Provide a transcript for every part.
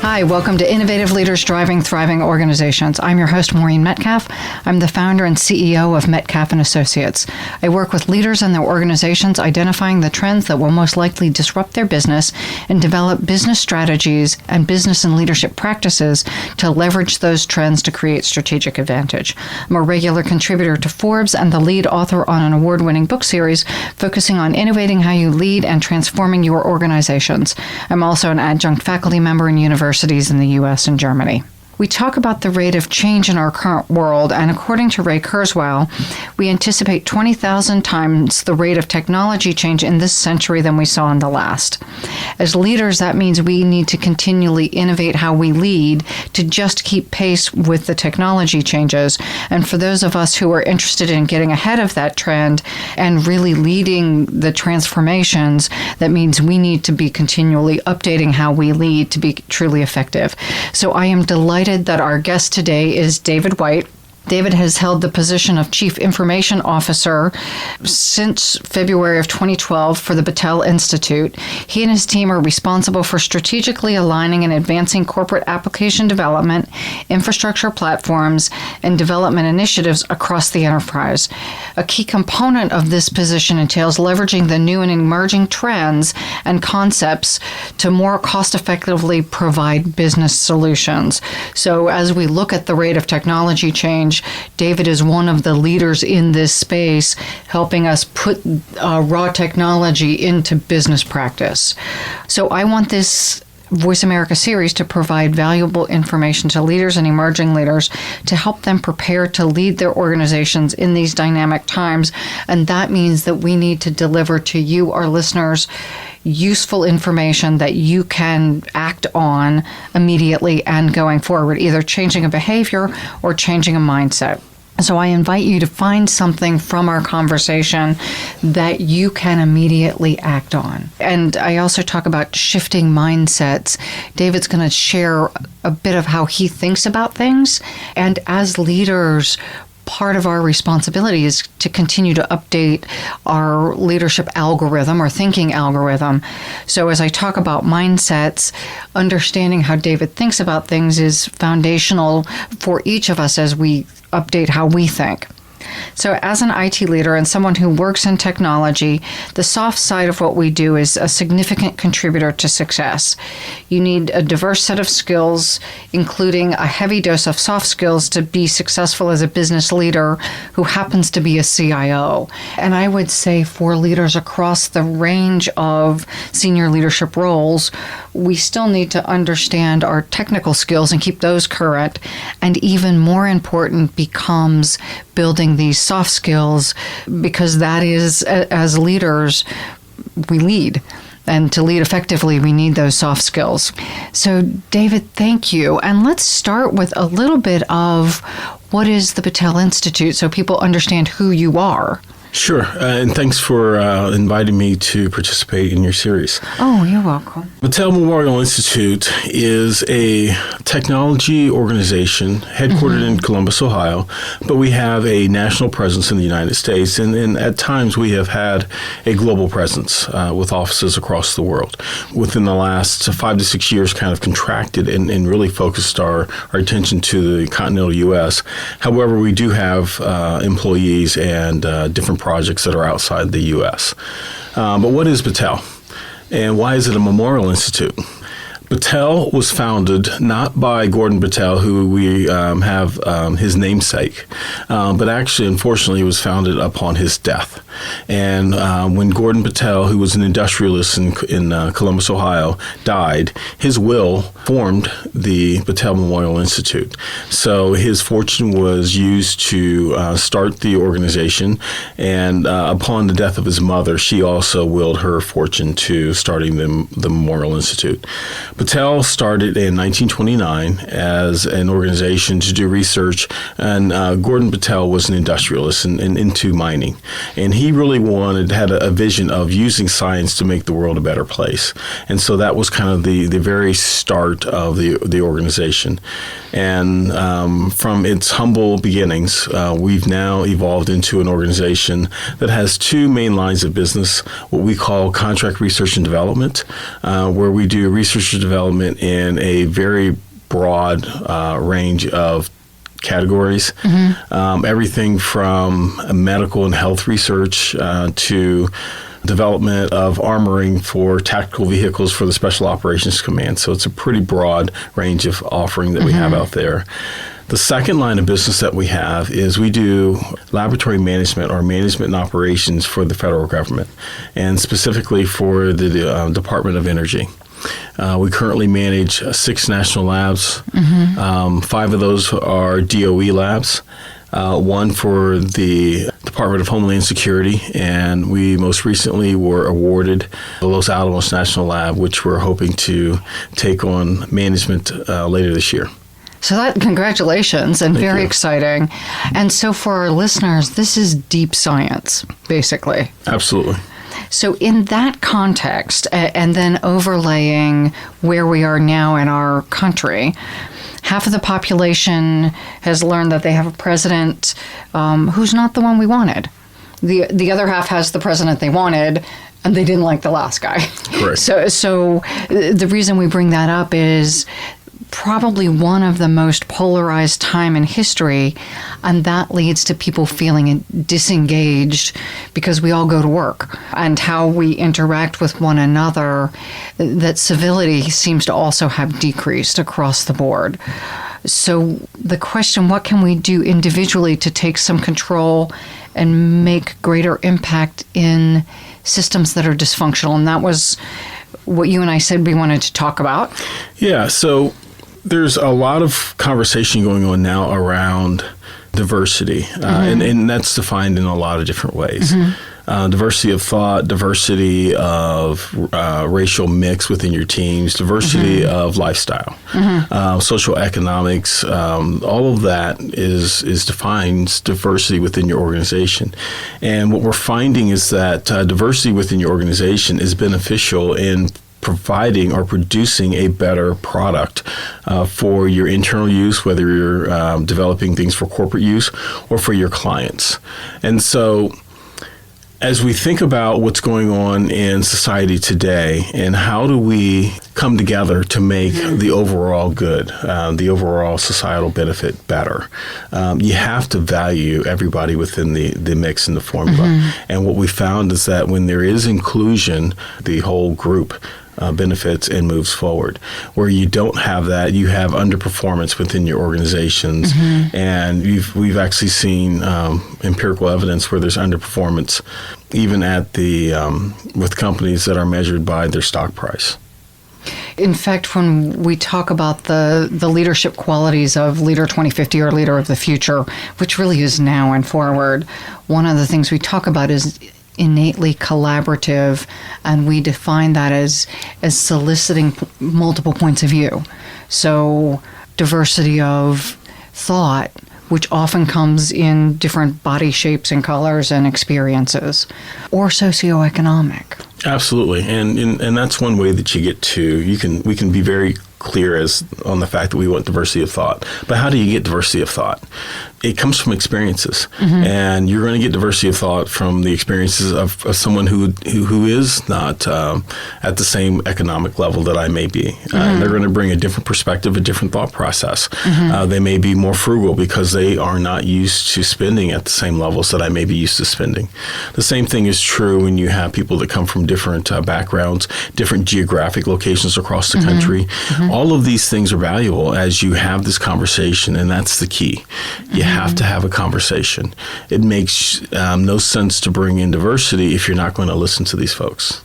Hi, welcome to Innovative Leaders Driving Thriving Organizations. I'm your host, Maureen Metcalf. I'm the founder and CEO of Metcalf & Associates. I work with leaders and their organizations identifying the trends that will most likely disrupt their business and develop business strategies and business and leadership practices to leverage those trends to create strategic advantage. I'm a regular contributor to Forbes and the lead author on an award-winning book series focusing on innovating how you lead and transforming your organizations. I'm also an adjunct faculty member in universities in the U.S. and Germany. We talk about the rate of change in our current world, and according to Ray Kurzweil, we anticipate 20,000 times the rate of technology change in this century than we saw in the last. As leaders, that means we need to continually innovate how we lead to just keep pace with the technology changes. And for those of us who are interested in getting ahead of that trend and really leading the transformations, that means we need to be continually updating how we lead to be truly effective. So I am delighted that our guest today is David White. David has held the position of Chief Information Officer since February of 2012 for the Battelle Institute. He and his team are responsible for strategically aligning and advancing corporate application development, infrastructure platforms, and development initiatives across the enterprise. A key component of this position entails leveraging the new and emerging trends and concepts to more cost-effectively provide business solutions. So as we look at the rate of technology change, David is one of the leaders in this space, helping us put raw technology into business practice. So I want this Voice America series to provide valuable information to leaders and emerging leaders to help them prepare to lead their organizations in these dynamic times. And that means that we need to deliver to you, our listeners, useful information that you can act on immediately and going forward, either changing a behavior or changing a mindset. So I invite you to find something from our conversation that you can immediately act on. And I also talk about shifting mindsets. David's going to share a bit of how he thinks about things. And as leaders, part of our responsibility is to continue to update our leadership algorithm or thinking algorithm. So as I talk about mindsets, understanding how David thinks about things is foundational for each of us as we update how we think. So as an IT leader and someone who works in technology, the soft side of what we do is a significant contributor to success. You need a diverse set of skills, including a heavy dose of soft skills to be successful as a business leader who happens to be a CIO. And I would say for leaders across the range of senior leadership roles, we still need to understand our technical skills and keep those current. And even more important becomes building these soft skills, because that is, as leaders, we lead. And to lead effectively, we need those soft skills. So, David, thank you. And let's start with a little bit of what is the Battelle Institute so people understand who you are. Sure, and thanks for inviting me to participate in your series. Oh, you're welcome. Battelle Memorial Institute is a technology organization headquartered in Columbus, Ohio, but we have a national presence in the United States, and at times we have had a global presence with offices across the world. Within the last 5 to 6 years, kind of contracted and really focused our attention to the continental U.S. However, we do have employees and different projects that are outside the U.S. But what is Battelle? And why is it a memorial institute? Battelle was founded not by Gordon Battelle, who we have his namesake, but actually, unfortunately, it was founded upon his death. And when Gordon Battelle, who was an industrialist in Columbus, Ohio, died, his will formed the Battelle Memorial Institute. So his fortune was used to start the organization, and upon the death of his mother, she also willed her fortune to starting the Memorial Institute. Battelle started in 1929 as an organization to do research, and Gordon Battelle was an industrialist and into mining. And he really had a vision of using science to make the world a better place. And so that was kind of the very start of the organization. And from its humble beginnings, we've now evolved into an organization that has two main lines of business, what we call contract research and development, where we do research and development in a very broad range of categories, everything from medical and health research to development of armoring for tactical vehicles for the Special Operations Command. So it's a pretty broad range of offering that we have out there. The second line of business that we have is we do laboratory management or management and operations for the federal government, and specifically for the Department of Energy. We currently manage 6 national labs. 5 of those are DOE labs, 1 for the Department of Homeland Security, and we most recently were awarded the Los Alamos National Lab, which we're hoping to take on management later this year. So congratulations, and Thank very you. exciting. And so for our listeners, this is deep science, basically. Absolutely. So in that context, and then overlaying where we are now in our country, half of the population has learned that they have a president who's not the one we wanted. The other half has the president they wanted, and they didn't like the last guy. Correct. So the reason we bring that up is probably one of the most polarized time in history, and that leads to people feeling disengaged because we all go to work, and how we interact with one another, that civility seems to also have decreased across the board. So the question, what can we do individually to take some control and make greater impact in systems that are dysfunctional? And that was what you and I said we wanted to talk about. Yeah, so there's a lot of conversation going on now around diversity, and that's defined in a lot of different ways. Diversity of thought, diversity of racial mix within your teams, diversity of lifestyle, social economics, all of that defines diversity within your organization. And what we're finding is that diversity within your organization is beneficial in providing or producing a better product for your internal use, whether you're developing things for corporate use or for your clients. And so as we think about what's going on in society today and how do we come together to make the overall good, the overall societal benefit better, you have to value everybody within the mix and the formula. And what we found is that when there is inclusion, the whole group benefits and moves forward. Where you don't have that, you have underperformance within your organizations, and we've actually seen empirical evidence where there's underperformance, even at the with companies that are measured by their stock price. In fact, when we talk about the leadership qualities of Leader 2050 or Leader of the Future, which really is now and forward, one of the things we talk about is innately collaborative, and we define that as soliciting multiple points of view. So diversity of thought, which often comes in different body shapes and colors and experiences, or socioeconomic. Absolutely, and that's one way that you get to. We can be very clear on the fact that we want diversity of thought. But how do you get diversity of thought? It comes from experiences, and you're going to get diversity of thought from the experiences of someone who is not at the same economic level that I may be. And they're going to bring a different perspective, a different thought process. They may be more frugal because they are not used to spending at the same levels that I may be used to spending. The same thing is true when you have people that come from different backgrounds, different geographic locations across the country. All of these things are valuable as you have this conversation, and that's the key. You have to have a conversation. It makes no sense to bring in diversity if you're not going to listen to these folks.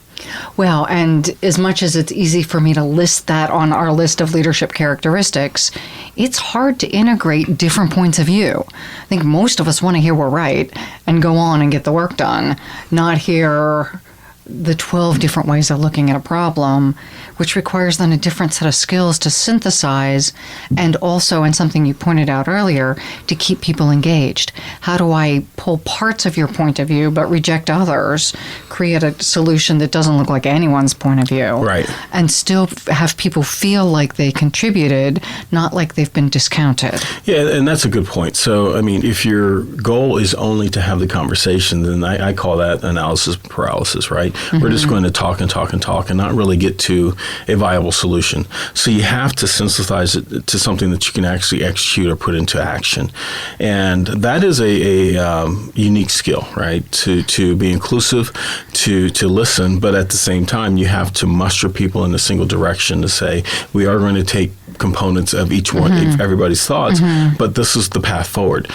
Well, and as much as it's easy for me to list that on our list of leadership characteristics, it's hard to integrate different points of view. I think most of us want to hear we're right and go on and get the work done, not hear the 12 different ways of looking at a problem, which requires then a different set of skills to synthesize, and also, and something you pointed out earlier, to keep people engaged. How do I pull parts of your point of view but reject others, create a solution that doesn't look like anyone's point of view, right, and still have people feel like they contributed, not like they've been discounted? Yeah, and that's a good point. So, I mean, if your goal is only to have the conversation, then I call that analysis paralysis, right? we're just going to talk and talk and talk and not really get to a viable solution. So you have to synthesize it to something that you can actually execute or put into action. And that is a unique skill, right? To be inclusive, to listen, but at the same time, you have to muster people in a single direction to say, we are going to take components of each one, everybody's thoughts, but this is the path forward.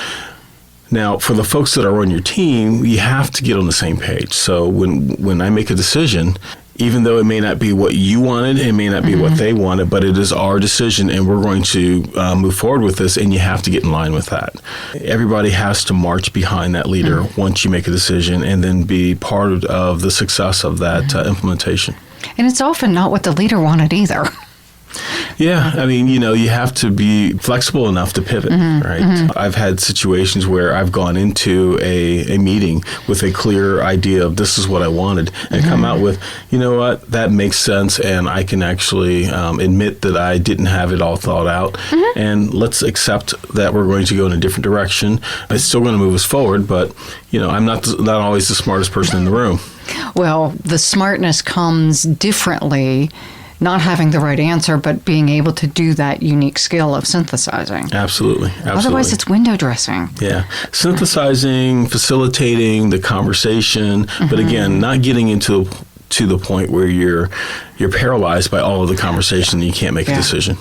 Now, for the folks that are on your team, you have to get on the same page. So when I make a decision, even though it may not be what you wanted, it may not be what they wanted, but it is our decision, and we're going to move forward with this, and you have to get in line with that. Everybody has to march behind that leader once you make a decision and then be part of the success of that implementation. And it's often not what the leader wanted either. Yeah, I mean, you have to be flexible enough to pivot, right? I've had situations where I've gone into a meeting with a clear idea of this is what I wanted and come out with, you know what, that makes sense, and I can actually admit that I didn't have it all thought out, and let's accept that we're going to go in a different direction. It's still going to move us forward, but, I'm not always the smartest person in the room. Well, the smartness comes differently, not having the right answer, but being able to do that unique skill of synthesizing. Absolutely. Otherwise, it's window dressing. Yeah. Synthesizing, facilitating the conversation, but again, not getting into to the point where you're paralyzed by all of the conversation and you can't make a decision.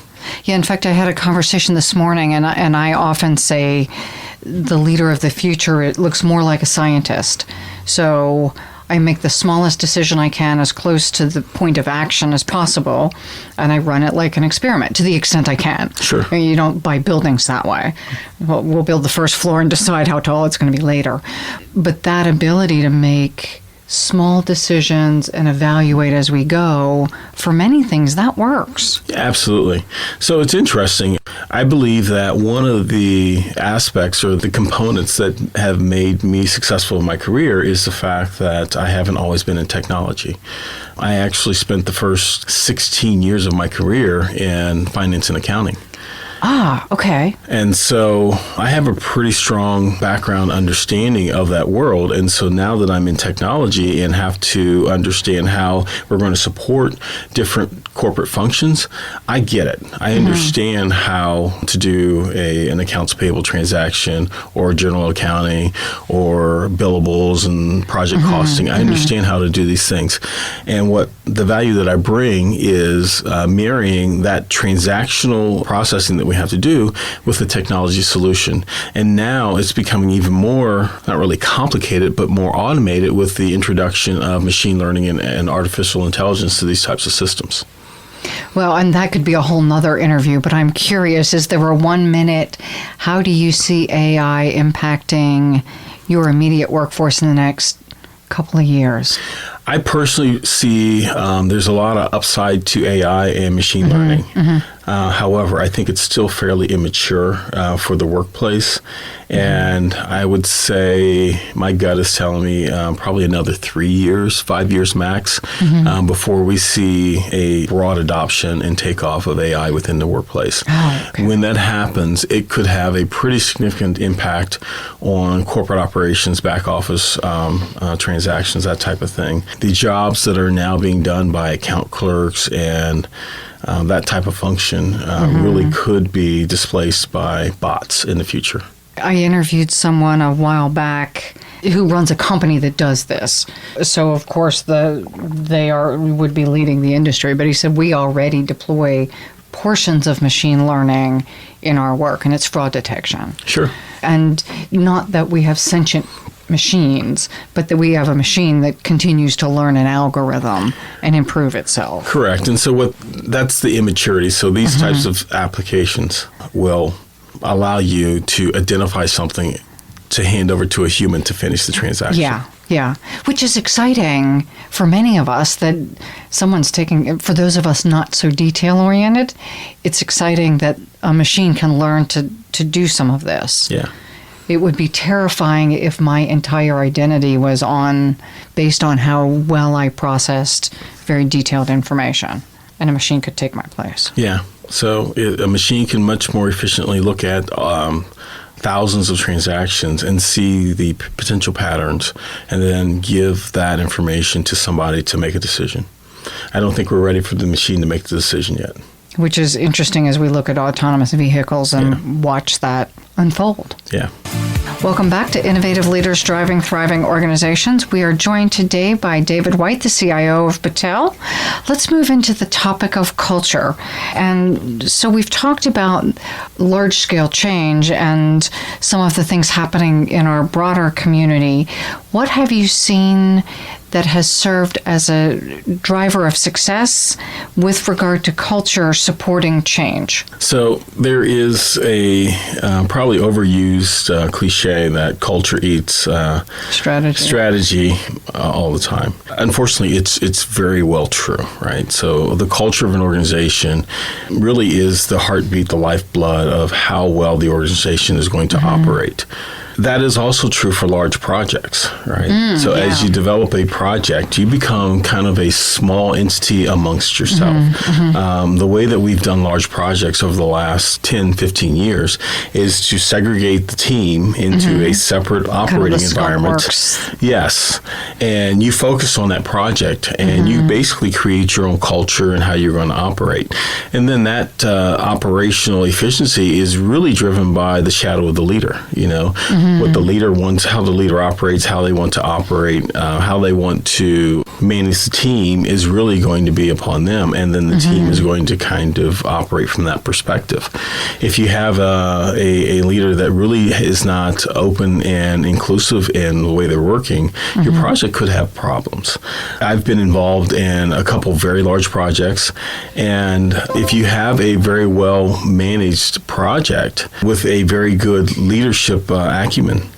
Yeah, in fact, I had a conversation this morning, and I often say the leader of the future, it looks more like a scientist. So I make the smallest decision I can as close to the point of action as possible, and I run it like an experiment to the extent I can. Sure. You don't buy buildings that way. We'll build the first floor and decide how tall it's going to be later. But that ability to make small decisions and evaluate as we go, for many things, that works. Absolutely. So it's interesting. I believe that one of the aspects or the components that have made me successful in my career is the fact that I haven't always been in technology. I actually spent the first 16 years of my career in finance and accounting. Ah, okay. And so I have a pretty strong background understanding of that world. And so now that I'm in technology and have to understand how we're going to support different corporate functions, I get it. I understand how to do an accounts payable transaction or general accounting or billables and project costing. I understand how to do these things. And what the value that I bring is marrying that transactional processing that we have to do with the technology solution. And now it's becoming even more, not really complicated, but more automated with the introduction of machine learning and artificial intelligence to these types of systems. Well, and that could be a whole nother interview, but I'm curious, is there a 1 minute, how do you see AI impacting your immediate workforce in the next couple of years? I personally see there's a lot of upside to AI and machine learning. However, I think it's still fairly immature for the workplace. And I would say my gut is telling me probably another 3 years, 5 years max, before we see a broad adoption and takeoff of AI within the workplace. Oh, okay. When that happens, it could have a pretty significant impact on corporate operations, back office transactions, that type of thing. The jobs that are now being done by account clerks and that type of function really could be displaced by bots in the future. I interviewed someone a while back who runs a company that does this. So, of course, they would be leading the industry. But he said, we already deploy portions of machine learning in our work, and it's fraud detection. Sure. And not that we have sentient machines, but that we have a machine that continues to learn an algorithm and improve itself. Correct. And so that's the immaturity. So these types of applications will allow you to identify something to hand over to a human to finish the transaction. Yeah. Which is exciting for many of us, that someone's taking, for those of us not so detail-oriented, it's exciting that a machine can learn to do some of this. Yeah. It would be terrifying if my entire identity was based on how well I processed very detailed information, and a machine could take my place. Yeah. So a machine can much more efficiently look at thousands of transactions and see the potential patterns and then give that information to somebody to make a decision. I don't think we're ready for the machine to make the decision yet. Which is interesting as we look at autonomous vehicles and watch that unfold. Yeah. Welcome back to Innovative Leaders Driving Thriving Organizations. We are joined today by David White, the CIO of Battelle. Let's move into the topic of culture. And so we've talked about large-scale change and some of the things happening in our broader community. What have you seen that has served as a driver of success with regard to culture supporting change? So there is a probably overused cliche that culture eats strategy all the time. Unfortunately, it's very well true, right? So the culture of an organization really is the heartbeat, the lifeblood of how well the organization is going to operate. That is also true for large projects, right? As you develop a project, you become kind of a small entity amongst yourself. The way that we've done large projects over the last 10, 15 years is to segregate the team into a separate operating environment. Yes. And you focus on that project and you basically create your own culture and how you're going to operate. And then that operational efficiency is really driven by the shadow of the leader, what the leader wants, how the leader operates, how they want to operate, how they want to manage the team is really going to be upon them. And then the team is going to kind of operate from that perspective. If you have a leader that really is not open and inclusive in the way they're working, your project could have problems. I've been involved in a couple very large projects. And if you have a very well managed project with a very good leadership acumen,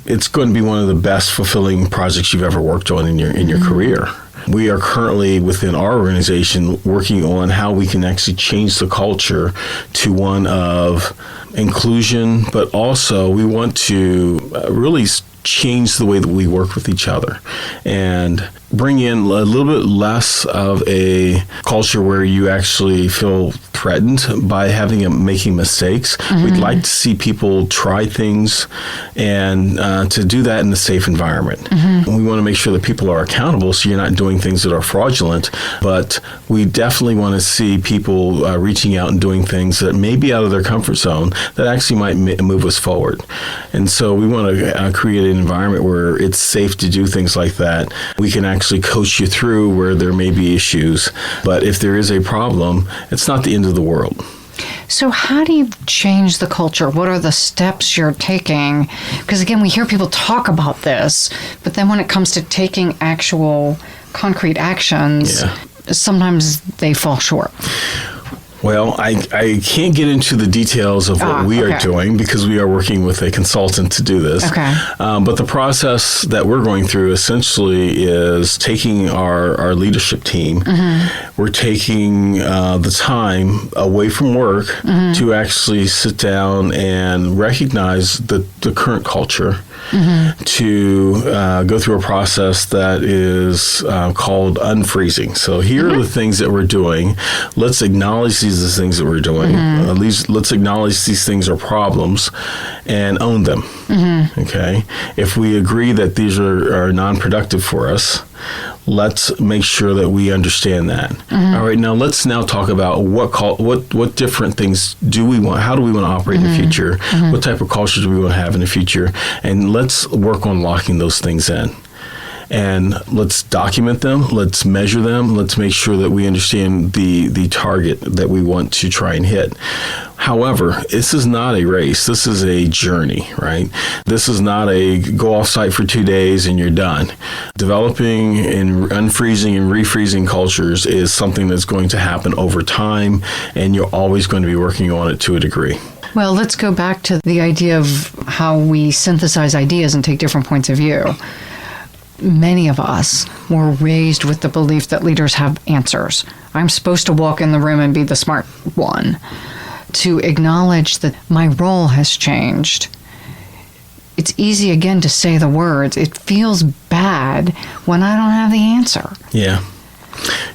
it's going to be one of the best fulfilling projects you've ever worked on in your career. We are currently within our organization working on how we can actually change the culture to one of inclusion, but also we want to really change the way that we work with each other and bring in a little bit less of a culture where you actually feel threatened by making mistakes. We'd like to see people try things and to do that in a safe environment. We want to make sure that people are accountable so you're not doing things that are fraudulent, but we definitely want to see people reaching out and doing things that may be out of their comfort zone that actually might move us forward. And so we want to create an environment where it's safe to do things like that. We can actually coach you through where there may be issues, but if there is a problem, it's not the end of the world. So how do you change the culture? What are the steps you're taking? Because again, we hear people talk about this, but then when it comes to taking actual concrete actions, sometimes they fall short. Well, I can't get into the details of what we are doing because we are working with a consultant to do this. But the process that we're going through essentially is taking our leadership team. We're taking the time away from work to actually sit down and recognize the current culture. To go through a process that is called unfreezing. So here are the things that we're doing. Let's acknowledge these are the things that we're doing. At least let's acknowledge these things are problems and own them. Okay? If we agree that these are non-productive for us, let's make sure that we understand that. All right, now let's talk about what different things do we want? How do we want to operate in the future? What type of culture do we want to have in the future? And let's work on locking those things in. And let's document them, let's measure them, let's make sure that we understand the target that we want to try and hit. However, this is not a race. This is a journey, right? This is not a go off site for 2 days and you're done. Developing and unfreezing and refreezing cultures is something that's going to happen over time, and you're always going to be working on it to a degree. Well, let's go back to the idea of how we synthesize ideas and take different points of view. Many of us were raised with the belief that leaders have answers. I'm supposed to walk in the room and be the smart one. To acknowledge that my role has changed. It's easy, again, to say the words. It feels bad when I don't have the answer.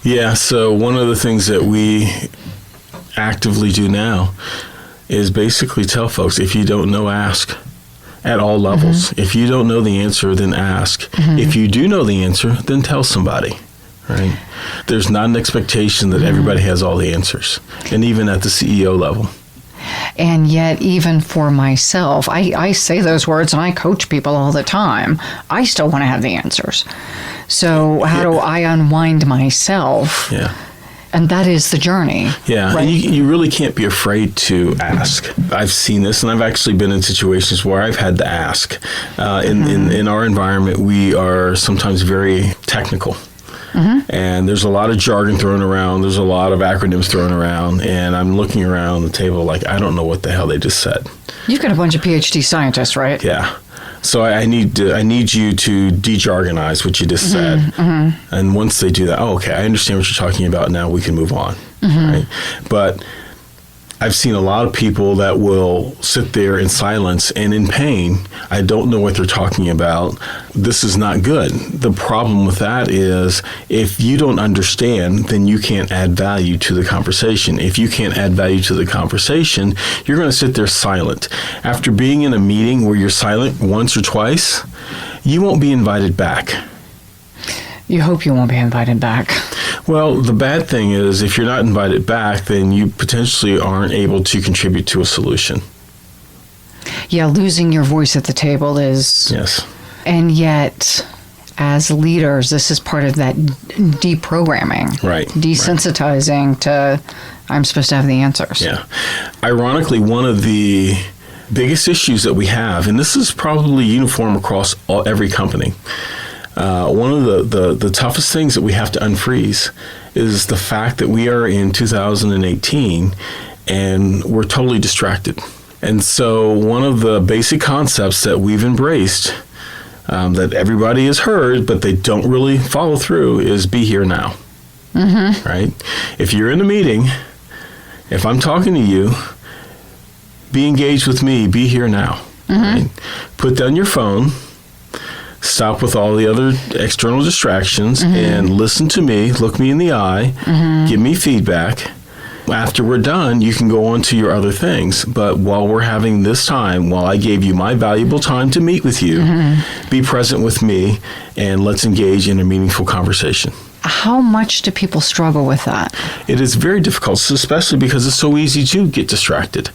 Yeah, so one of the things that we actively do now is basically tell folks, if you don't know, ask. at all levels. If you don't know the answer, then ask. If you do know the answer, then tell somebody. Right? There's not an expectation that everybody has all the answers, and even at the CEO level. And yet, even for myself, I say those words and I coach people all the time. I still want to have the answers. So how do I unwind myself? Yeah. And that is the journey. Yeah, right? and you really can't be afraid to ask. I've seen this, and I've actually been in situations where I've had to ask. In our environment, we are sometimes very technical. And there's a lot of jargon thrown around. There's a lot of acronyms thrown around. And I'm looking around the table like, I don't know what the hell they just said. You've got a bunch of PhD scientists, right? Yeah. So I need you to de-jargonize what you just said. And once they do that, okay, I understand what you're talking about. Now we can move on. Right? But I've seen a lot of people that will sit there in silence and in pain. I don't know what they're talking about. This is not good. The problem with that is if you don't understand, then you can't add value to the conversation. If you can't add value to the conversation, you're going to sit there silent. After being in a meeting where you're silent once or twice, you won't be invited back. You hope you won't be invited back. Well, the bad thing is if you're not invited back, then you potentially aren't able to contribute to a solution. Yeah, losing your voice at the table is... Yes. And yet, as leaders, this is part of that deprogramming. Right. Desensitizing to, I'm supposed to have the answers. Yeah. Ironically, one of the biggest issues that we have, and this is probably uniform across every company, one of the toughest things that we have to unfreeze is the fact that we are in 2018 and we're totally distracted. And so one of the basic concepts that we've embraced that everybody has heard, but they don't really follow through is be here now. Right? If you're in a meeting, if I'm talking to you, be engaged with me, be here now. Right? Put down your phone. Stop with all the other external distractions and listen to me, look me in the eye, give me feedback. After we're done, you can go on to your other things. But while we're having this time, while I gave you my valuable time to meet with you, be present with me and let's engage in a meaningful conversation. How much do people struggle with that? It is very difficult, especially because it's so easy to get distracted.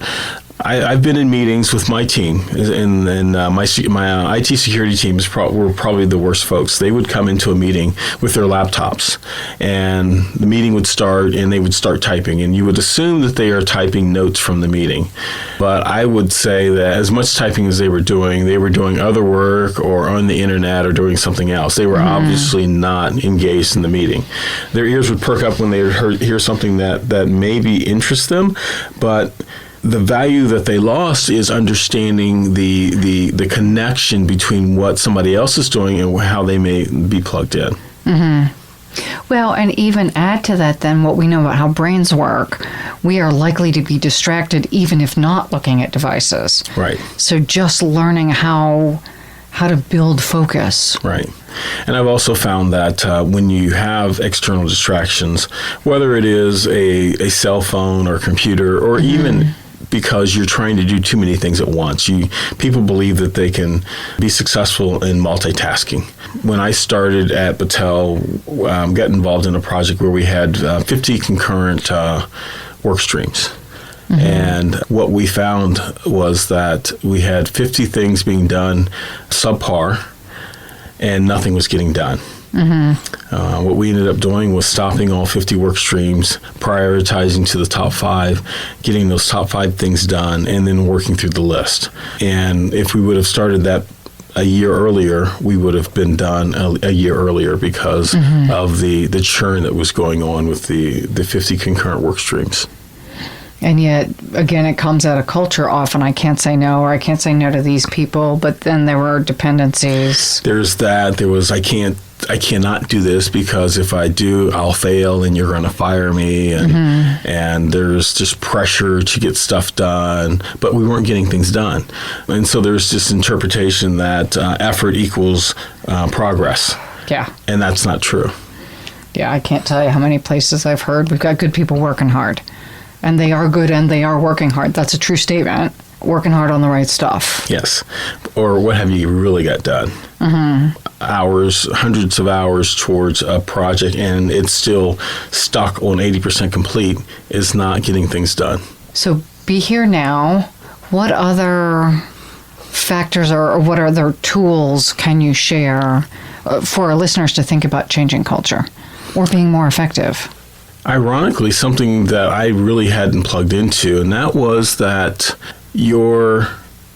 I've been in meetings with my team, and my IT security team were probably the worst folks. They would come into a meeting with their laptops, and the meeting would start, and they would start typing, and you would assume that they are typing notes from the meeting. But I would say that as much typing as they were doing other work or on the internet or doing something else. They were obviously not engaged in the meeting. Their ears would perk up when they hear something that maybe interests them, but the value that they lost is understanding the connection between what somebody else is doing and how they may be plugged in. Well, and even add to that then what we know about how brains work, we are likely to be distracted even if not looking at devices. Right. So just learning how to build focus. Right. And I've also found that when you have external distractions, whether it is a cell phone or computer or even because you're trying to do too many things at once. People believe that they can be successful in multitasking. When I started at Battelle, got involved in a project where we had 50 concurrent work streams. And what we found was that we had 50 things being done subpar and nothing was getting done. What we ended up doing was stopping all 50 work streams, prioritizing to the top 5, getting those top 5 things done, and then working through the list. And if we would have started that a year earlier, we would have been done a year earlier because of the churn that was going on with the 50 concurrent work streams. And yet, again, it comes out of culture often. I can't say no, or I can't say no to these people, but then there were dependencies. There's that. There was, I cannot do this because if I do, I'll fail and you're going to fire me. And there's just pressure to get stuff done, but we weren't getting things done. And so there's this interpretation that effort equals progress. Yeah. And that's not true. Yeah, I can't tell you how many places I've heard we've got good people working hard. And they are good and they are working hard. That's a true statement. working hard on the right stuff. Yes. Or what have you really got done? Hours, hundreds of hours towards a project, and it's still stuck on 80% complete, is not getting things done. So be here now. What other factors or what other tools can you share for our listeners to think about changing culture or being more effective? Ironically, something that I really hadn't plugged into, and that was that your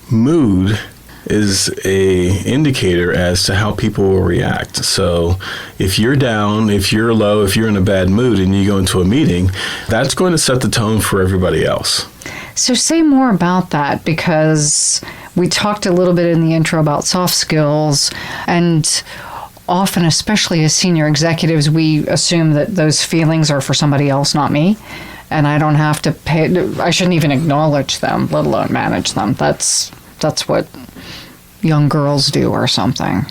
mood is a indicator as to how people will react. So if you're down, if you're low, if you're in a bad mood and you go into a meeting, that's going to set the tone for everybody else. So say more about that, because we talked a little bit in the intro about soft skills, and often, especially as senior executives, we assume that those feelings are for somebody else, not me. And I don't have to I shouldn't even acknowledge them, let alone manage them. That's what young girls do or something.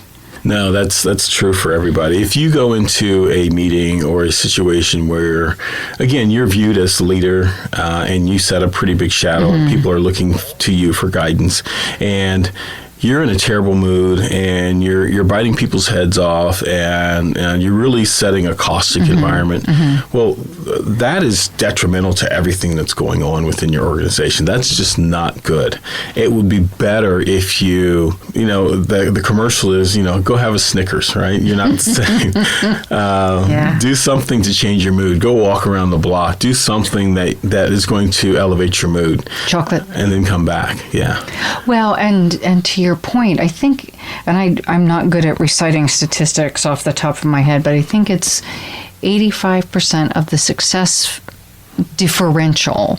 No, that's true for everybody. If you go into a meeting or a situation where, again, you're viewed as the leader and you set a pretty big shadow and people are looking to you for guidance, and you're in a terrible mood and you're biting people's heads off and you're really setting a caustic environment. Well, that is detrimental to everything that's going on within your organization. That's just not good. It would be better if the commercial is, go have a Snickers, right? You're not saying, do something to change your mood. Go walk around the block. Do something that is going to elevate your mood. Chocolate. And then come back. Yeah. Well, and to your point, I think, and I'm not good at reciting statistics off the top of my head, but I think it's 85% of the success differential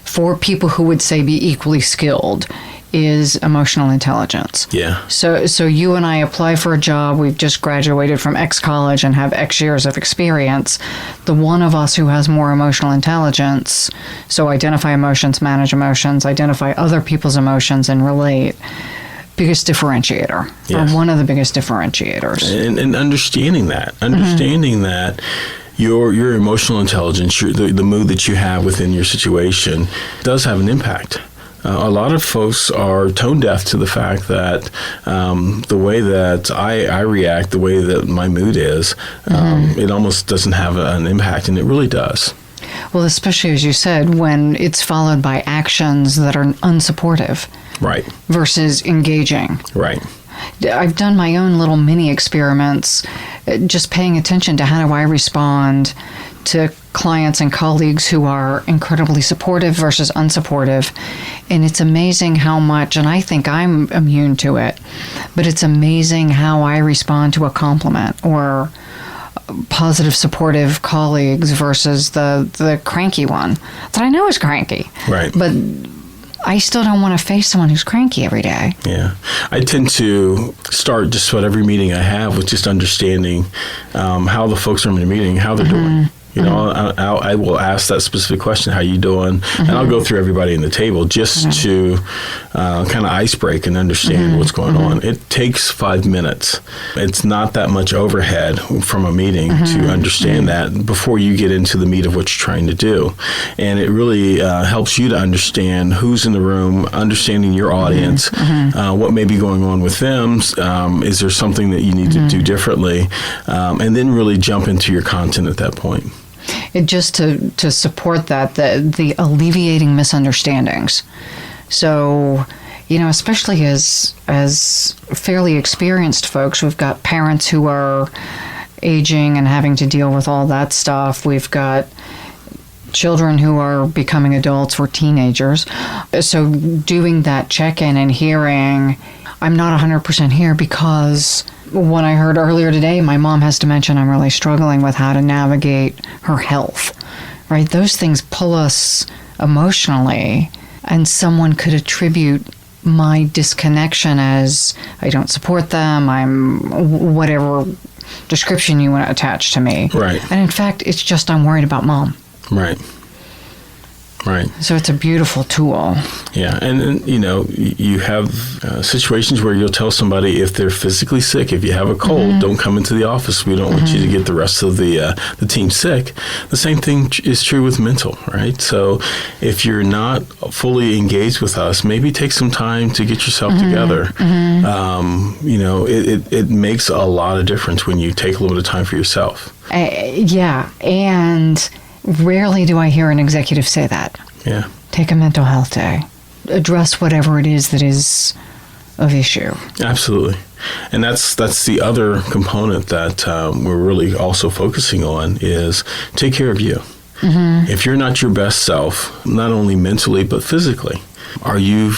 for people who would say be equally skilled is emotional intelligence. Yeah. So you and I apply for a job, we've just graduated from X college and have X years of experience. The one of us who has more emotional intelligence, so identify emotions, manage emotions, identify other people's emotions and relate, biggest differentiator, or one of the biggest differentiators. And understanding that, your emotional intelligence, the mood that you have within your situation does have an impact. A lot of folks are tone deaf to the fact that the way that I react, the way that my mood is, it almost doesn't have an impact, and it really does. Well, especially as you said, when it's followed by actions that are unsupportive. Right. Versus engaging. Right. I've done my own little mini experiments, just paying attention to how do I respond to clients and colleagues who are incredibly supportive versus unsupportive. And it's amazing how much, and I think I'm immune to it, but it's amazing how I respond to a compliment or positive, supportive colleagues versus the cranky one that I know is cranky. Right. But I still don't want to face someone who's cranky every day. Yeah. I tend to start just about every meeting I have with just understanding how the folks are in the meeting, how they're doing. I will ask that specific question, how you doing? And I'll go through everybody in the table just to kind of ice break and understand what's going on. It takes 5 minutes. It's not that much overhead from a meeting to understand that before you get into the meat of what you're trying to do. And it really helps you to understand who's in the room, understanding your audience, what may be going on with them. Is there something that you need to do differently? And then really jump into your content at that point. It just to support that, the alleviating misunderstandings. So, especially as fairly experienced folks, we've got parents who are aging and having to deal with all that stuff. We've got children who are becoming adults or teenagers. So doing that check-in and hearing, I'm not 100% here because when I heard earlier today, my mom has dementia and I'm really struggling with how to navigate her health, right? Those things pull us emotionally, and someone could attribute my disconnection as I don't support them, I'm whatever description you want to attach to me. Right. And in fact, it's just I'm worried about mom. Right. Right. So it's a beautiful tool. Yeah, and you have situations where you'll tell somebody if they're physically sick, if you have a cold, don't come into the office. We don't want you to get the rest of the team sick. The same thing is true with mental, right? So if you're not fully engaged with us, maybe take some time to get yourself together. It makes a lot of difference when you take a little bit of time for yourself. Yeah, and rarely do I hear an executive say that. Yeah. Take a mental health day. Address whatever it is that is of issue. Absolutely. And that's the other component that we're really also focusing on is take care of you. If you're not your best self, not only mentally but physically, are you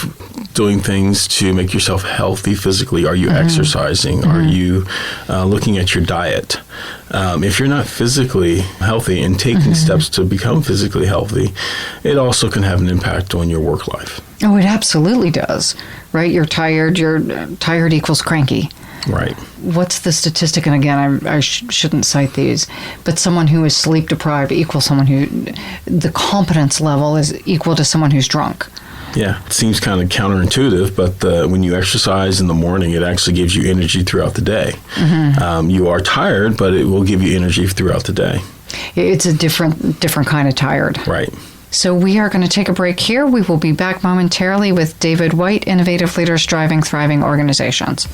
doing things to make yourself healthy physically? Are you exercising? Are you looking at your diet? If you're not physically healthy and taking steps to become physically healthy, it also can have an impact on your work life. Oh, it absolutely does, right? You're tired equals cranky. Right. What's the statistic? And again, I shouldn't cite these, but someone who is sleep deprived equals someone who, the competence level is equal to someone who's drunk. Yeah, it seems kind of counterintuitive, but when you exercise in the morning, it actually gives you energy throughout the day. You are tired, but it will give you energy throughout the day. It's a different kind of tired. Right. So we are going to take a break here. We will be back momentarily with David White, Innovative Leaders Driving Thriving Organizations.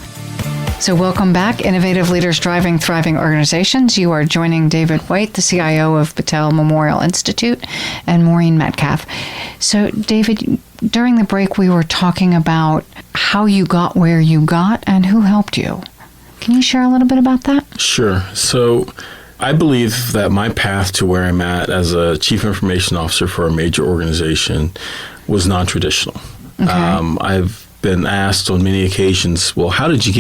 So welcome back, Innovative Leaders Driving Thriving Organizations. You are joining David White, the CIO of Battelle Memorial Institute, and Maureen Metcalf. So David, during the break we were talking about how you got where you got and who helped you. Can you share a little bit about that? Sure. So I believe that my path to where I'm at as a chief information officer for a major organization was non-traditional. Okay. I've been asked on many occasions, well, how did you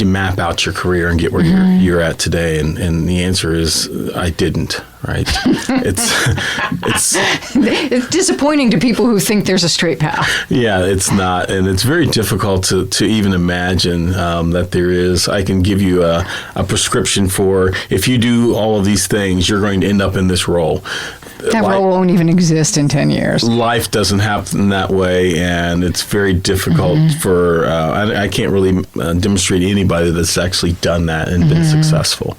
map out your career and get where you're at today? And the answer is, I didn't, right? It's disappointing to people who think there's a straight path. Yeah, it's not. And it's very difficult to even imagine that there is. I can give you a prescription for, if you do all of these things, you're going to end up in this role. That role won't even exist in 10 years. Life doesn't happen that way, and it's very difficult for, I can't really demonstrate anybody that's actually done that and been successful.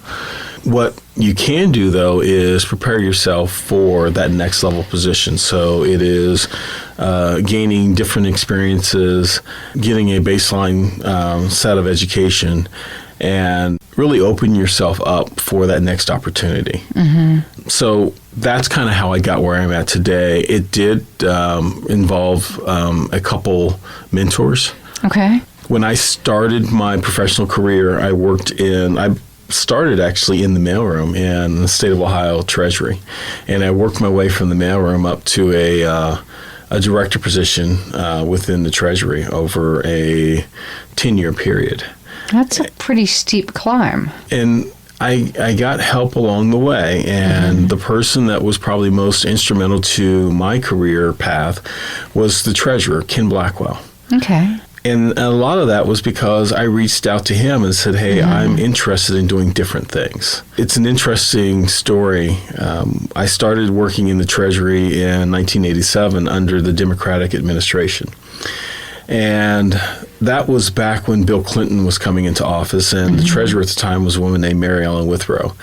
What you can do, though, is prepare yourself for that next level position. So it is gaining different experiences, getting a baseline set of education, and really open yourself up for that next opportunity. So that's kind of how I got where I'm at today. It did involve a couple mentors. Okay. When I started my professional career, I started actually in the mailroom in the state of Ohio Treasury. And I worked my way from the mailroom up to a director position within the Treasury over a 10-year period. That's a pretty steep climb. And I got help along the way, and the person that was probably most instrumental to my career path was the treasurer, Ken Blackwell. Okay. And a lot of that was because I reached out to him and said, hey, I'm interested in doing different things. It's an interesting story. I started working in the Treasury in 1987 under the Democratic administration. And that was back when Bill Clinton was coming into office, and the treasurer at the time was a woman named Mary Ellen Withrow.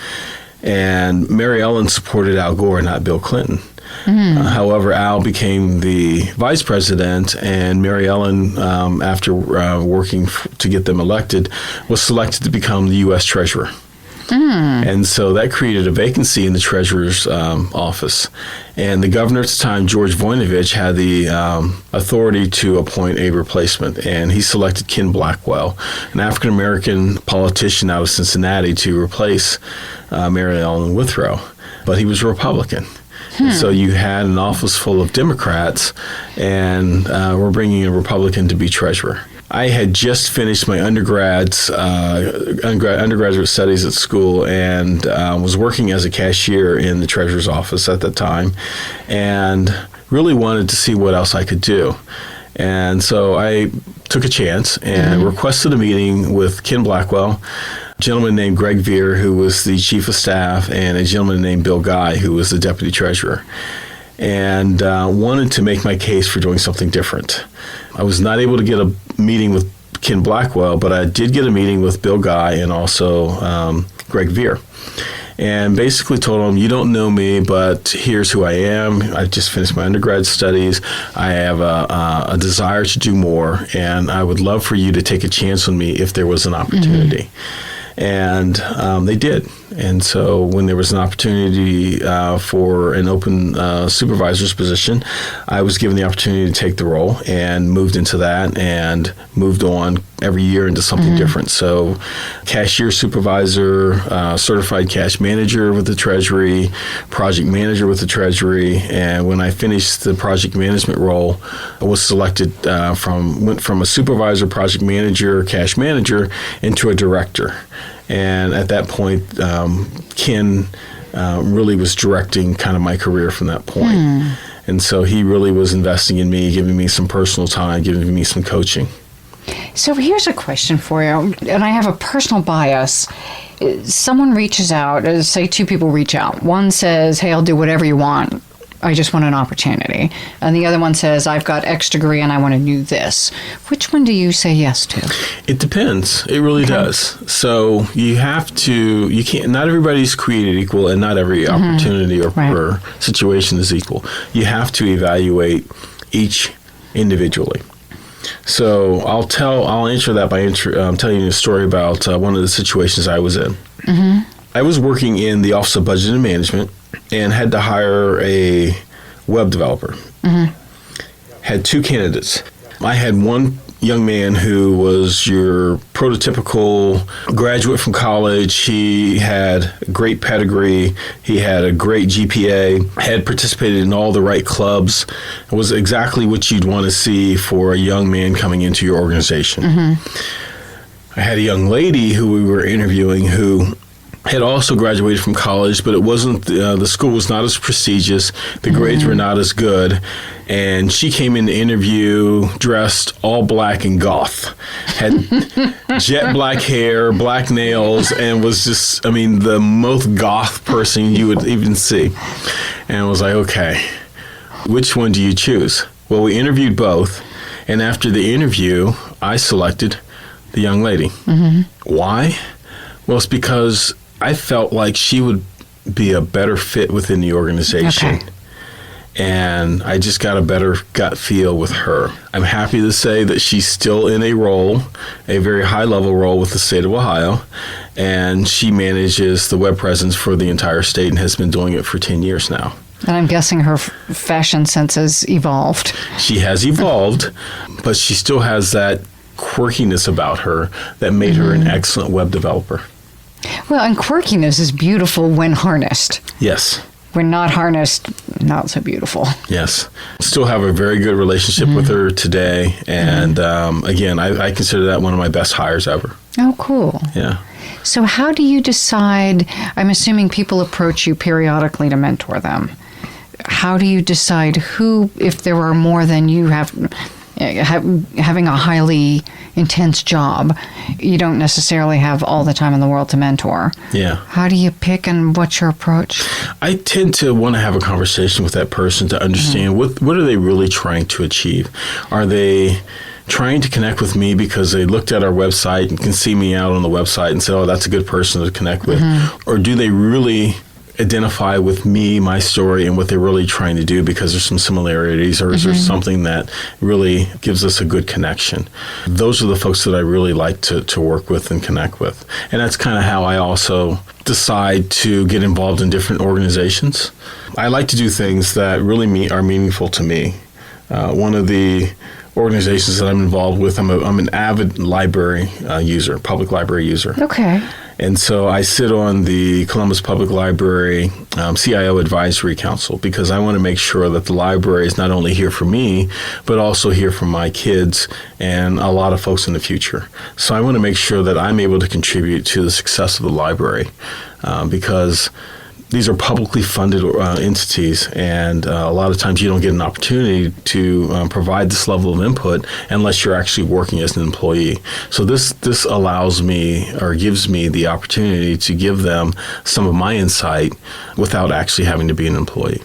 And Mary Ellen supported Al Gore, not Bill Clinton. However, Al became the vice president, and Mary Ellen, after working to get them elected, was selected to become the U.S. Treasurer. And so that created a vacancy in the treasurer's office. And the governor at the time, George Voinovich, had the authority to appoint a replacement. And he selected Ken Blackwell, an African-American politician out of Cincinnati, to replace Mary Ellen Withrow. But he was a Republican. So you had an office full of Democrats, and we're bringing a Republican to be treasurer. I had just finished my undergraduate studies at school, and was working as a cashier in the treasurer's office at that time, and really wanted to see what else I could do. And so I took a chance and requested a meeting with Ken Blackwell, a gentleman named Greg Veer, who was the chief of staff, and a gentleman named Bill Guy, who was the deputy treasurer. and wanted to make my case for doing something different. I was not able to get a meeting with Ken Blackwell, but I did get a meeting with Bill Guy and also Greg Veer. And basically told him, you don't know me, but here's who I am. I just finished my undergrad studies. I have a desire to do more, and I would love for you to take a chance on me if there was an opportunity. And they did. And so when there was an opportunity for an open supervisor's position, I was given the opportunity to take the role and moved into that and moved on every year into something different. So cashier supervisor, certified cash manager with the Treasury, project manager with the Treasury. And when I finished the project management role, I was selected went from a supervisor, project manager, cash manager into a director. And at that point, Ken really was directing kind of my career from that point. And so he really was investing in me, giving me some personal time, giving me some coaching. So here's a question for you, and I have a personal bias. Someone reaches out, say two people reach out. One says, hey, I'll do whatever you want. I just want an opportunity. And the other one says, I've got X degree and I want to do this. Which one do you say yes to? It depends. It really does. So you can't, not everybody's created equal and not every opportunity or situation is equal. You have to evaluate each individually. So I'll answer that by telling you a story about one of the situations I was in. I was working in the Office of Budget and Management and had to hire a web developer. Had two candidates. I had one young man who was your prototypical graduate from college. He had a great pedigree. He had a great GPA, had participated in all the right clubs. It was exactly what you'd want to see for a young man coming into your organization. I had a young lady who we were interviewing who had also graduated from college, but it wasn't, the school was not as prestigious, the grades were not as good, and she came in the interview dressed all black and goth, had jet black hair, black nails, and was just, the most goth person you would even see. And I was like, okay, which one do you choose? Well, we interviewed both, and after the interview, I selected the young lady. Why? Well, it's because I felt like she would be a better fit within the organization. And I just got a better gut feel with her. I'm happy to say that she's still in a role, a very high-level role with the state of Ohio, and she manages the web presence for the entire state and has been doing it for 10 years now. And I'm guessing her fashion sense has evolved. She has evolved, but she still has that quirkiness about her that made her an excellent web developer. Well, and quirkiness is beautiful when harnessed. Yes. When not harnessed, not so beautiful. Yes. Still have a very good relationship with her today. And again, I consider that one of my best hires ever. Oh, cool. Yeah. So how do you decide, I'm assuming people approach you periodically to mentor them. How do you decide who, if there are more than you have, having a highly intense job, you don't necessarily have all the time in the world to mentor. Yeah. How do you pick and what's your approach? I tend to want to have a conversation with that person to understand what are they really trying to achieve. Are they trying to connect with me because they looked at our website and can see me out on the website and say, oh, that's a good person to connect with? Or do they really identify with me, my story, and what they're really trying to do because there's some similarities, or is there something that really gives us a good connection? Those are the folks that I really like to work with and connect with. And that's kind of how I also decide to get involved in different organizations. I like to do things that really are meaningful to me. One of the organizations that I'm involved with, I'm an avid library user, public library user. Okay. And so I sit on the Columbus Public Library CIO Advisory Council because I want to make sure that the library is not only here for me, but also here for my kids and a lot of folks in the future. So I want to make sure that I'm able to contribute to the success of the library because these are publicly funded entities, and a lot of times you don't get an opportunity to provide this level of input unless you're actually working as an employee. So this allows me or gives me the opportunity to give them some of my insight without actually having to be an employee.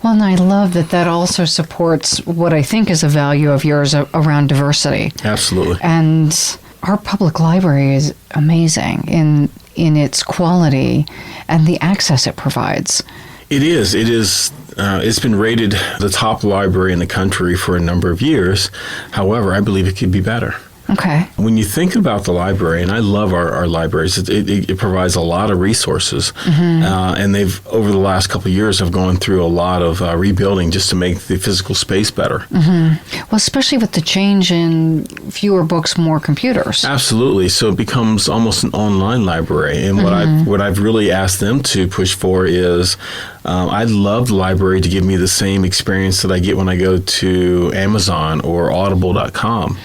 Well, and I love that also supports what I think is a value of yours around diversity. Absolutely. And our public library is amazing in its quality and the access it provides. It is. It's been rated the top library in the country for a number of years. However, I believe it could be better. Okay. When you think about the library, and I love our libraries, it provides a lot of resources. And they've, over the last couple of years, have gone through a lot of rebuilding just to make the physical space better. Well, especially with the change in fewer books, more computers. Absolutely. So it becomes almost an online library. And what I've really asked them to push for is I'd love the library to give me the same experience that I get when I go to Amazon or Audible.com.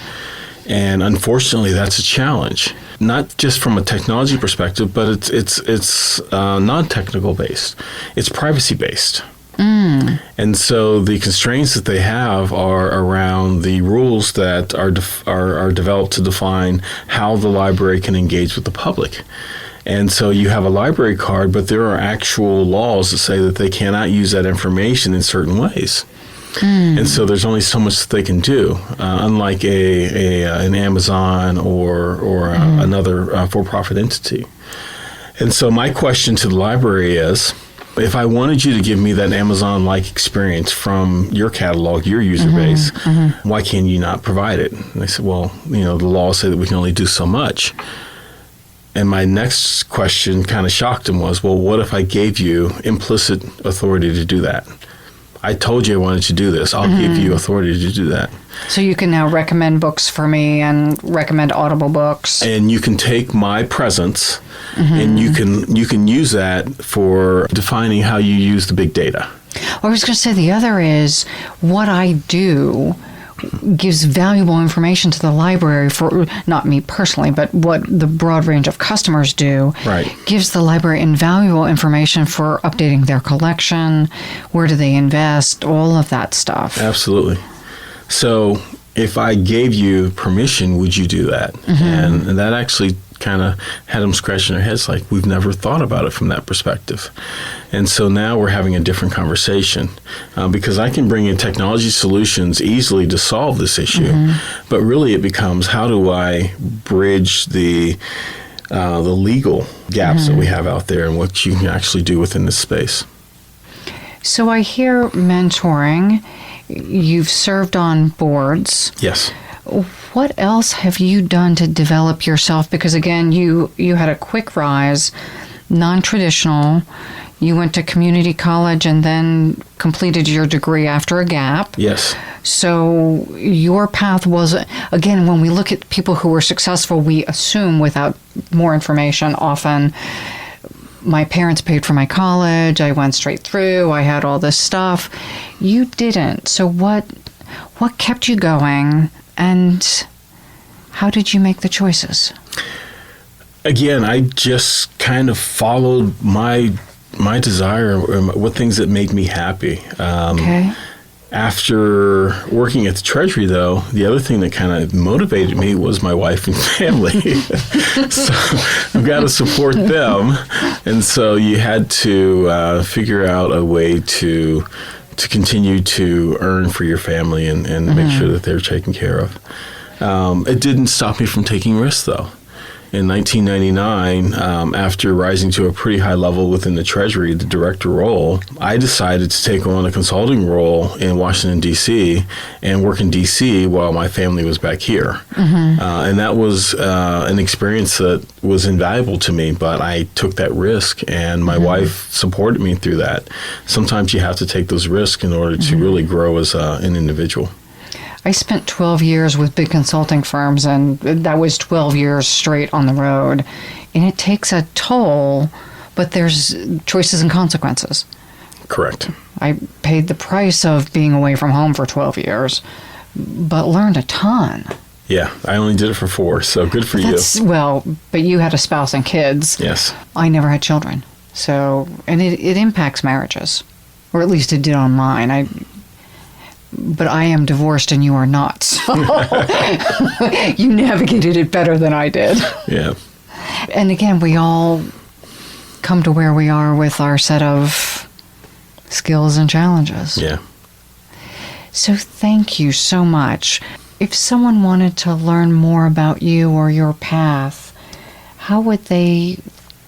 And unfortunately, that's a challenge, not just from a technology perspective, but it's non-technical based. It's privacy based. And so the constraints that they have are around the rules that are developed to define how the library can engage with the public. And so you have a library card, but there are actual laws that say that they cannot use that information in certain ways. And so there's only so much that they can do, unlike an Amazon or another for-profit entity. And so my question to the library is, if I wanted you to give me that Amazon-like experience from your catalog, your user base, why can you not provide it? And they said, well, the laws say that we can only do so much. And my next question kind of shocked them was, well, what if I gave you implicit authority to do that? I told you I wanted to do this. I'll give you authority to do that. So you can now recommend books for me and recommend Audible books. And you can take my presence and you can use that for defining how you use the big data. I was going to say the other is what I do gives valuable information to the library for, not me personally, but what the broad range of customers do. Right. Gives the library invaluable information for updating their collection, where do they invest, all of that stuff. Absolutely. So if I gave you permission, would you do that? And that actually kind of had them scratching their heads like, we've never thought about it from that perspective. And so now we're having a different conversation because I can bring in technology solutions easily to solve this issue. But really it becomes, how do I bridge the legal gaps that we have out there and what you can actually do within this space? So I hear mentoring. You've served on boards. Yes. What else have you done to develop yourself? Because again, you had a quick rise, non-traditional. You went to community college and then completed your degree after a gap. Yes. So your path was, again, when we look at people who were successful, we assume without more information often, my parents paid for my college, I went straight through, I had all this stuff. You didn't. So what kept you going, and how did you make the choices? Again, I just kind of followed my desire, what things that make me happy. Okay. After working at the Treasury, though, the other thing that kind of motivated me was my wife and family. So I've got to support them. And so you had to figure out a way to continue to earn for your family and make sure that they're taken care of. It didn't stop me from taking risks, though. In 1999, after rising to a pretty high level within the Treasury, the director role, I decided to take on a consulting role in Washington, D.C. and work in D.C. while my family was back here. And that was an experience that was invaluable to me, but I took that risk, and my wife supported me through that. Sometimes you have to take those risks in order to really grow as an individual. I spent 12 years with big consulting firms, and that was 12 years straight on the road. And it takes a toll, but there's choices and consequences. Correct. I paid the price of being away from home for 12 years, but learned a ton. Yeah, I only did it for 4, so good for you. Well, but you had a spouse and kids. Yes. I never had children. So, and it impacts marriages, or at least it did on mine. But I am divorced and you are not. So you navigated it better than I did. Yeah. And again, we all come to where we are with our set of skills and challenges. Yeah. So thank you so much. If someone wanted to learn more about you or your path, how would they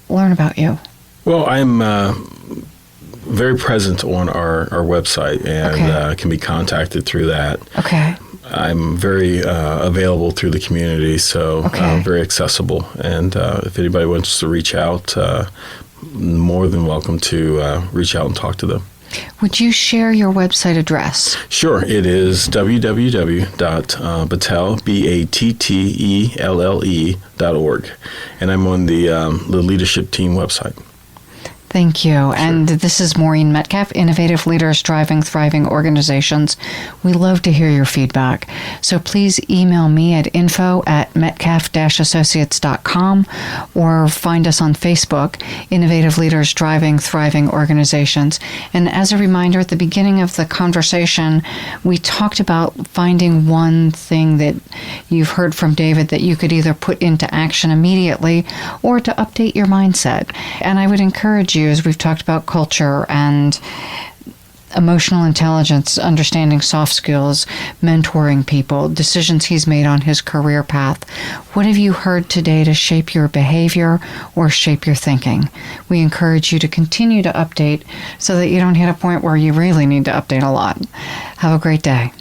learn about you? Well, I'm very present on our website and can be contacted through that. Okay. I'm very available through the community, so very accessible. And if anybody wants to reach out, more than welcome to reach out and talk to them. Would you share your website address? Sure. It is www.battelle, BATTELLE.org. And I'm on the leadership team website. Thank you. Sure. And this is Maureen Metcalf, Innovative Leaders Driving Thriving Organizations. We love to hear your feedback. So please email me at info@metcalf-associates.com or find us on Facebook, Innovative Leaders Driving Thriving Organizations. And as a reminder, at the beginning of the conversation, we talked about finding one thing that you've heard from David that you could either put into action immediately or to update your mindset. And I would encourage you, as we've talked about culture and emotional intelligence, understanding soft skills, mentoring people, decisions he's made on his career path. What have you heard today to shape your behavior or shape your thinking? We encourage you to continue to update so that you don't hit a point where you really need to update a lot. Have a great day.